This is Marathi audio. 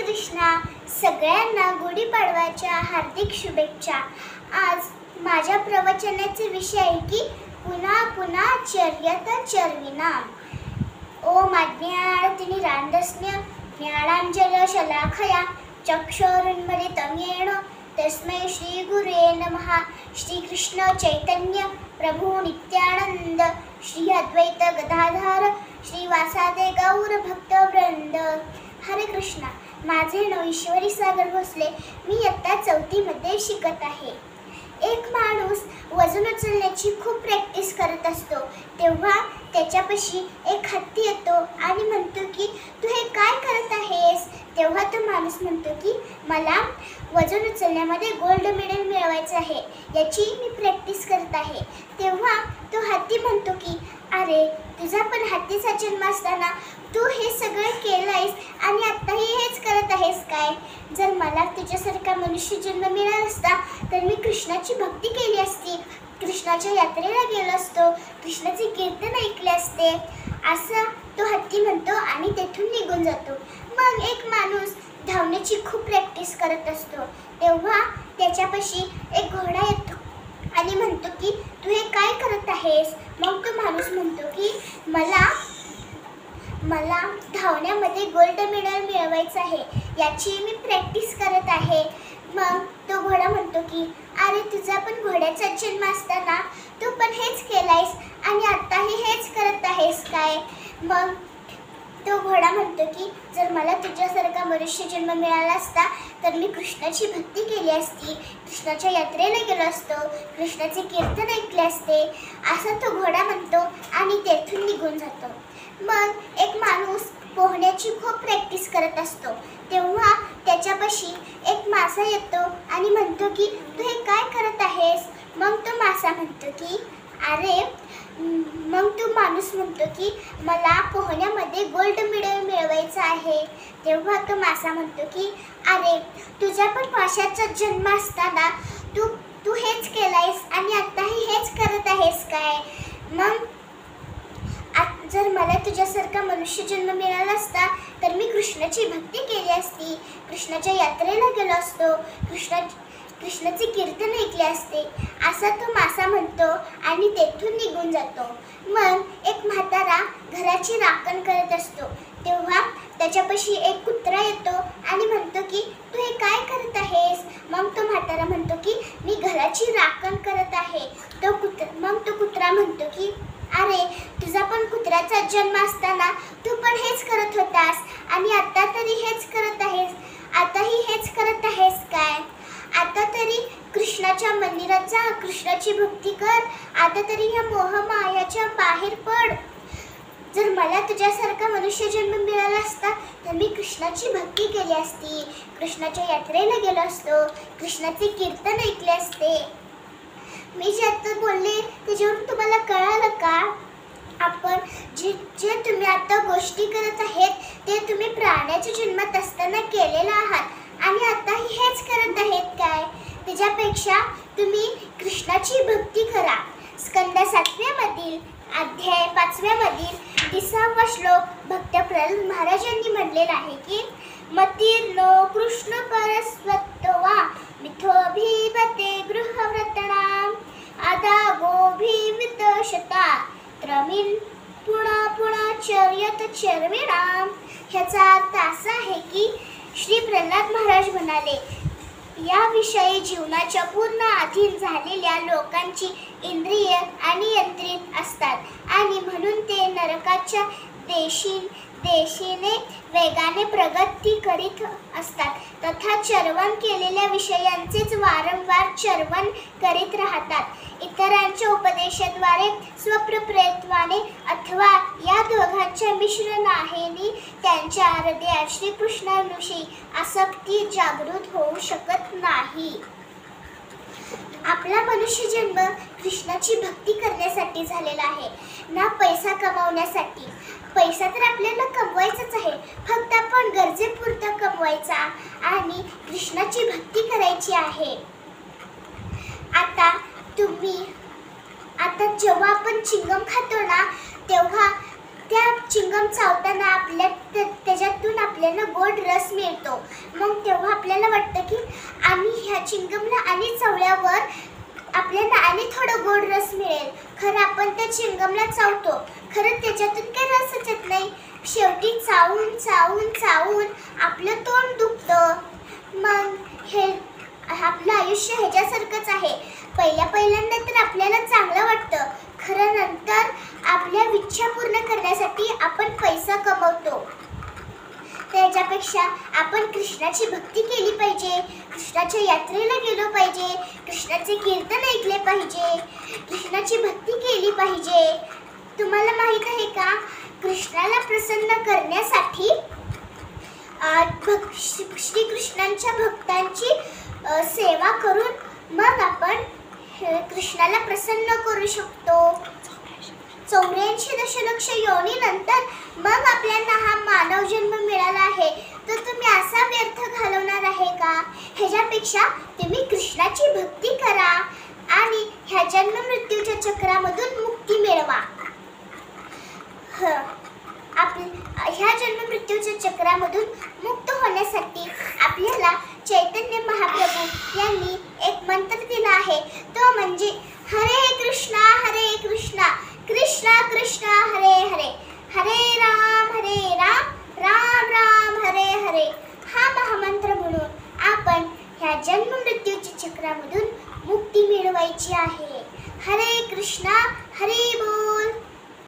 कृष्णा. सगळ्यांना गुढीपाडव्याच्या हार्दिक शुभेच्छा. आज माझ्या प्रवचनाचे विषय आहे की पुन्हा पुन्हा चर्यत चर्विना. ओम अज्ञानतिमिरान्धस्य ज्ञानाञ्जनशलाकया चक्षुरुन्मीलितं येन तस्मै श्री गुरुवे नमः. श्री कृष्ण चैतन्य प्रभु नित्यानंद, श्री अद्वैत गदाधर श्रीवासादि गौर भक्तवृंद. हरे कृष्णा. माझे नाव ईश्वरी सागर भोसले. मी इयत्ता 4थी मध्ये शिकत आहे. एक माणूस वजन उचलण्याची खूप प्रॅक्टिस करत असतो. तेव्हा त्याच्यापाशी एक हत्ती येतो आणि म्हणतो की तू हे काय करत आहेस. तेव्हा तो माणूस म्हणतो की मला वजन उचलण्यामध्ये गोल्ड मेडल मिळवायचं आहे, याची मी प्रॅक्टिस करत आहे. तेव्हा तो हत्ती म्हणतो की अरे, तुझा पण हत्तीचा जन्म असताना तू हे सगळं केलंयस आणि आत्ताही हेच करत आहेस काय. जर मला तुझ्यासारखा मनुष्य जन्म मिळाला असता तर मी कृष्णाची भक्ती केली असती, कृष्णाच्या यात्रेला गेलो असतो, कृष्णाचे कीर्तन ऐकले असते, असं तो हत्ती म्हणतो आणि तेथून निघून जातो. मग एक माणूस धावण्याची खूप प्रॅक्टिस करत असतो. तेव्हा त्याच्यापाशी एक घोडा येतो आणि म्हणतो की तू हे काय करत आहेस. मग तो माणूस म्हणतो की मला धावण्यामध्ये गोल्ड मेडल मिळवायचं आहे, याची मी प्रॅक्टिस करत आहे. मग तो घोडा म्हणतो की अरे, तुझा पण घोड्याचा जन्म असताना तू पण हेच केलायस आणि आत्ताही हेच करत आहेस काय. मग तो घोडा म्हणतो की जर मला तुझ्यासारखा मनुष्य जन्म मिळाला असता तर मी कृष्णाची भक्ती केली असती, कृष्णाच्या यात्रेला गेलो असतो, कृष्णाचे कीर्तन ऐकले असते, असा तो घोडा म्हणतो आणि तेथून निघून जातो. मग एक माणूस पोहण्याची खूप प्रॅक्टिस करत असतो. तेव्हा त्याच्यापाशी एक मासा येतो आणि म्हणतो की तू हे काय करत आहेस. मग तो मासा म्हणतो की अरे, मग तो माणूस म्हणतो की मला पोहण्यामध्ये गोल्ड मेडल मिळवायचं आहे. तेव्हा तो मासा म्हणतो की अरे, तुझ्या पण माशाचा जन्म असताना तू हेच केलायस आणि आत्ताही हेच करत आहेस काय. मग जर मला तुझ्यासारखा मनुष्य जन्म मिळाला असता तर मी कृष्णाची भक्ती केली असती, कृष्णाच्या यात्रेला गेलो असतो, कृष्णाचे कीर्तन ऐकले असते, असा तो मासा म्हणतो आणि तेथून निघून जातो. मग एक म्हातारा घराची राखण करत असतो. तेव्हा त्याच्यापाशी एक कुत्रा येतो आणि म्हणतो की तू हे काय करत आहेस. मग तो म्हातारा म्हणतो की मी घराची राखण करत आहे. मग तो कुत्रा म्हणतो की अरे, तुझा पण कुत्र्याचा जन्म असताना तू पण हेच करत होतास आणि आता तरी हेच करत आहेस, आताही हेच करत आहेस काय. आता तरी कृष्णाच्या मंदिरात जा, कृष्णाची भक्ती कर, आता तरी या मोहमायाच्या बाहेर पड. जर मला तुझ्यासारखा मनुष्य जन्म मिळाला असता तर मी कृष्णाची भक्ती केली असती, कृष्णाच्या यात्रेला गेलो असतो, कृष्णाचे कीर्तन ऐकले असते. मी जे आता बोलले त्याच्यावरून तुम्हाला कळालं का. आपण जे तुम्ही आता गोष्टी करत आहेत ते तुम्ही प्राण्याच्या जन्मात असताना केलेलं आहात आणि आताही हेच करत आहेत काय. त्याच्यापेक्षा तुम्ही कृष्णाची भक्ती करा. स्कंद 7व्यामधील अध्याय 5व्यामधील 30वा श्लोक भक्त प्रल्हाद महाराजांनी म्हणलेला आहे की मतीर्नो कृष्ण परस्वत्वा मिथोभिवते गृहव्रतनाम आदा गोभिवितशता त्रमीन पुणा पुणा चर्यत चर्विणाम. ह्याचा अर्थ असा आहे की श्री प्रल्हाद महाराज म्हणाले, याविषयी जीवनाच्या पूर्ण अधीन झालेल्या लोकांची इंद्रिय अनियंत्रित असतात आणि म्हणून ते नरकाच्या देशीने वेगाने प्रगती करीत असतात तथा चर्वण केलेल्या विषयांचेच वारंवार चर्वण करीत राहतात. इतरांच्या उपदेशाद्वारे स्वप्रयत्नाने अथवा या दोघांच्या मिश्रणाने त्यांच्या हृदयात श्रीकृष्णाविषयी आसक्ती जागृत होऊ शकत नाही. आपला मनुष्य जन्म कृष्णाची भक्ती करण्यासाठी झालेला आहे, ना पैसा कमावण्यासाठी. पैसा तर आपल्याला कमवायचाच आहे, फक्त आपण गरजेपुरता कमवायचा आणि कृष्णाची भक्ती करायची आहे. आता जेव्हा आपण चिंगम खातो ना, तेव्हा त्या चिंगम चावताना त्याच्यातून आपल्याला गोड रस मिळतो. मग तेव्हा आपल्याला वाटतं की आम्ही ह्या चिंगमला आणि चावल्यावर आपल्याला आणि थोडं गोड रस मिळेल. खरं आपण त्या चिंगमला चावतो, खरं त्याच्यातून काही रसच येत नाही. शेवटी चावून चावून चावून आपलं तोंड दुखतं. मग हे आपलं आयुष्य ह्याच्यासारखंच आहे. पहिल्यांदा तर आपल्याला चांगलं वाटतं, खरं नंतर आपल्या इच्छा पूर्ण करण्यासाठी आपण पैसा कमवतो. त्याच्यापेक्षा आपण कृष्णाची भक्ती केली पाहिजे, कृष्णाच्या यात्रेला गेलो पाहिजे, कृष्णाचे कीर्तन ऐकले पाहिजे, कृष्णाची भक्ती केली पाहिजे. तुम्हाला माहित आहे का, कृष्णाला प्रसन्न करण्यासाठी श्रीकृष्णांच्या भक्तांची सेवा करून मग आपण कृष्णाला प्रसन्न करू शकतो. 84 दशलक्ष योनीनंतर मग आपल्याला हा मानव जन्म मिळाला आहे, तर तुम्ही असा व्यर्थ घालवणार आहे का? ह्याच्यापेक्षा तुम्ही कृष्णाची भक्ती करा आणि ह्या जन्म मृत्यूच्या चक्रामधून मुक्ती मिळवा. ह्या जन्म मृत्यूच्या चक्रामधून मुक्त होण्यासाठी आपल्याला चैतन्य महाप्रभू यांनी एक मंत्र दिला आहे, तो म्हणजे हरे कृष्णा कृष्णा कृष्णा हरे हरे, हरे राम राम राम हरे हरे. हा महामंत्र म्हणून आपण ह्या जन्म मृत्यूच्या चक्रामधून मुक्ती मिळवायची आहे. हरे कृष्णा, हरी बोल.